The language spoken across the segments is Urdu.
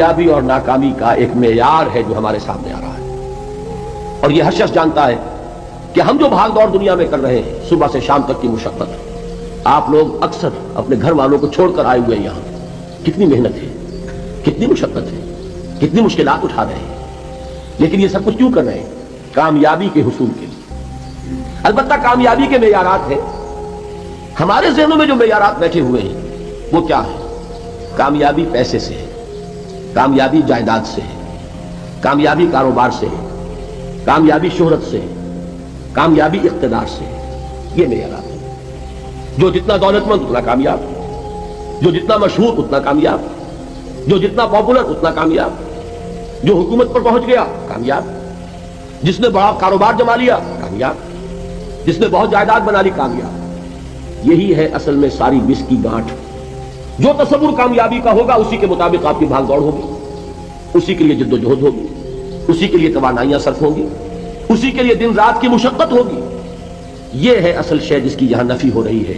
کامیابی اور ناکامی کا ایک معیار ہے جو ہمارے سامنے آ رہا ہے، اور یہ ہر شخص جانتا ہے کہ ہم جو بھاگ دوڑ دنیا میں کر رہے ہیں، صبح سے شام تک کی مشقت، آپ لوگ اکثر اپنے گھر والوں کو چھوڑ کر آئے ہوئے ہیں یہاں، کتنی محنت ہے، کتنی مشقت ہے، کتنی مشکلات اٹھا رہے ہیں، لیکن یہ سب کچھ کیوں کر رہے ہیں؟ کامیابی کے حصول کے لیے۔ البتہ کامیابی کے معیارات ہیں، ہمارے ذہنوں میں جو معیارات بیٹھے ہوئے ہیں وہ کیا ہے؟ کامیابی پیسے سے ہے، کامیابی جائیداد سے ہے، کامیابی کاروبار سے ہے، کامیابی شہرت سے ہے، کامیابی اقتدار سے ہے۔ یہ معیارات ہیں۔ جو جتنا دولت مند اتنا کامیاب، جو جتنا مشہور اتنا کامیاب، جو جتنا پاپولر اتنا کامیاب، جو حکومت پر پہنچ گیا کامیاب، جس نے بڑا کاروبار جما لیا کامیاب، جس نے بہت جائیداد بنا لی کامیاب۔ یہی ہے اصل میں ساری مس کی گانٹھ۔ جو تصور کامیابی کا ہوگا اسی کے مطابق آپ کی بھاگ دوڑ ہوگی، اسی کے لیے جد و جہد ہوگی، اسی کے لیے توانائیاں صرف ہوں گی، اسی کے لیے دن رات کی مشقت ہوگی۔ یہ ہے اصل شے جس کی یہاں نفی ہو رہی ہے۔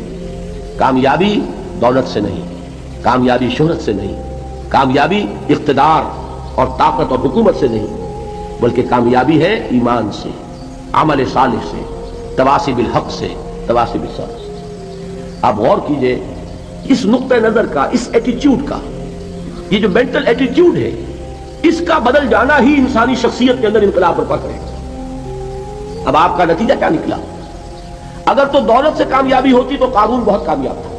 کامیابی دولت سے نہیں، کامیابی شہرت سے نہیں، کامیابی اقتدار اور طاقت اور حکومت سے نہیں، بلکہ کامیابی ہے ایمان سے، عمل صالح سے، تواصی بالحق سے، تواصی بالصبر سے۔ آپ غور کیجئے اس نقطہ نظر کا، اس ایٹیٹیوڈ کا، یہ جو مینٹل ایٹیٹیوڈ ہے، اس کا بدل جانا ہی انسانی شخصیت کے اندر انقلاب برپا کرے گا۔ اب آپ کا نتیجہ کیا نکلا؟ اگر تو دولت سے کامیابی ہوتی تو قارون بہت کامیاب تھا،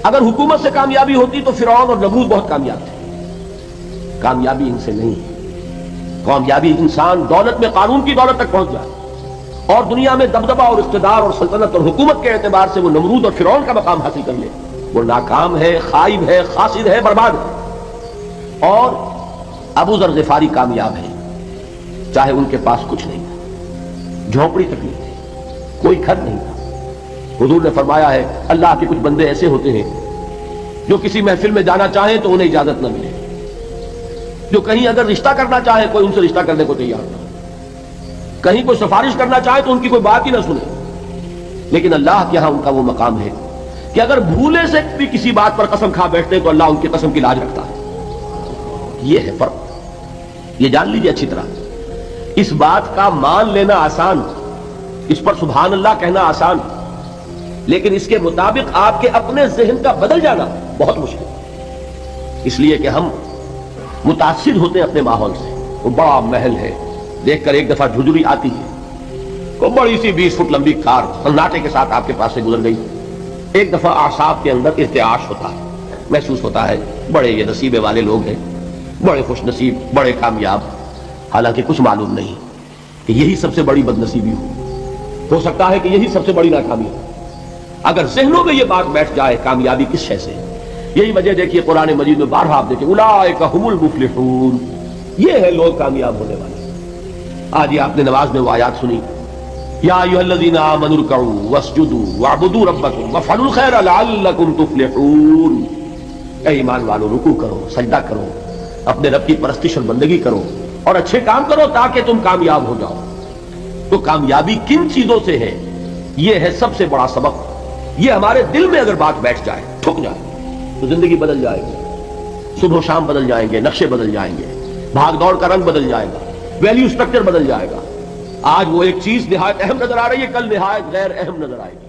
اگر حکومت سے کامیابی ہوتی تو فرعون اور نمرود بہت کامیاب تھے۔ کامیابی ان سے نہیں ہے۔ کامیابی انسان دولت میں قارون کی دولت تک پہنچ جائے اور دنیا میں دبدبہ اور اقتدار اور سلطنت اور حکومت کے اعتبار سے وہ نمرود اور فرعون کا مقام حاصل کر لے، وہ ناکام ہے، خائب ہے، خاسر ہے، برباد ہے۔ اور ابو ذر غفاری کامیاب ہے، چاہے ان کے پاس کچھ نہیں تھا، جھونپڑی تک نہیں تھی، کوئی گھر نہیں تھا۔ حضور نے فرمایا ہے اللہ کے کچھ بندے ایسے ہوتے ہیں جو کسی محفل میں جانا چاہیں تو انہیں اجازت نہ ملے، جو کہیں اگر رشتہ کرنا چاہے کوئی ان سے رشتہ کرنے کو تیار نہ، کہیں کوئی سفارش کرنا چاہے تو ان کی کوئی بات ہی نہ سنے۔ لیکن اللہ کے ہاں ان کا وہ مقام ہے کہ اگر بھولے سے بھی کسی بات پر قسم کھا بیٹھتے تو اللہ ان کی قسم کی لاج رکھتا ہے۔ یہ ہے فرق، یہ جان لیجیے اچھی طرح۔ اس بات کا مان لینا آسان، اس پر سبحان اللہ کہنا آسان، لیکن اس کے مطابق آپ کے اپنے ذہن کا بدل جانا بہت مشکل، اس لیے کہ ہم متاثر ہوتے ہیں اپنے ماحول سے۔ وہ بڑا محل ہے، دیکھ کر ایک دفعہ جھجری آتی ہے، کوئی بڑی سی 20 فٹ لمبی کار سناٹے کے ساتھ آپ کے پاس سے گزر گئی، ایک دفعہ اعصاب کے اندر ارتعاش ہوتا ہے، محسوس ہوتا ہے بڑے یہ نصیبے والے لوگ ہیں، بڑے خوش نصیب، بڑے کامیاب، حالانکہ کچھ معلوم نہیں کہ یہی سب سے بڑی بد نصیبی ہو سکتا ہے کہ یہی سب سے بڑی ناکامی ہو۔ اگر ذہنوں میں یہ بات بیٹھ جائے کامیابی کس شے سے، یہی وجہ دیکھیے قرآن مجید میں بارہا آپ دیکھیں اولئک ھم المفلحون، یہ ہے لوگ کامیاب ہونے والے۔ آج یہ آپ نے نماز میں وہ آیات سنی، یا ایھا الذین آمنوا ارکعوا واسجدوا واعبدوا ربکم وافعلوا الخیر لعلکم تفلحون۔ اے ایمان والو، رکوع کرو، سجدہ کرو، اپنے رب کی پرستش اور بندگی کرو اور اچھے کام کرو تاکہ تم کامیاب ہو جاؤ۔ تو کامیابی کن چیزوں سے ہے؟ یہ ہے سب سے بڑا سبق۔ یہ ہمارے دل میں اگر بات بیٹھ جائے، ٹھک جائے، تو زندگی بدل جائے گی، صبح و شام بدل جائیں گے، نقشے بدل جائیں گے، بھاگ دوڑ کا رنگ بدل جائے گا، ویلیو سٹرکچر بدل جائے گا۔ آج وہ ایک چیز نہایت اہم نظر آ رہی ہے، کل نہایت غیر اہم نظر آئے گی۔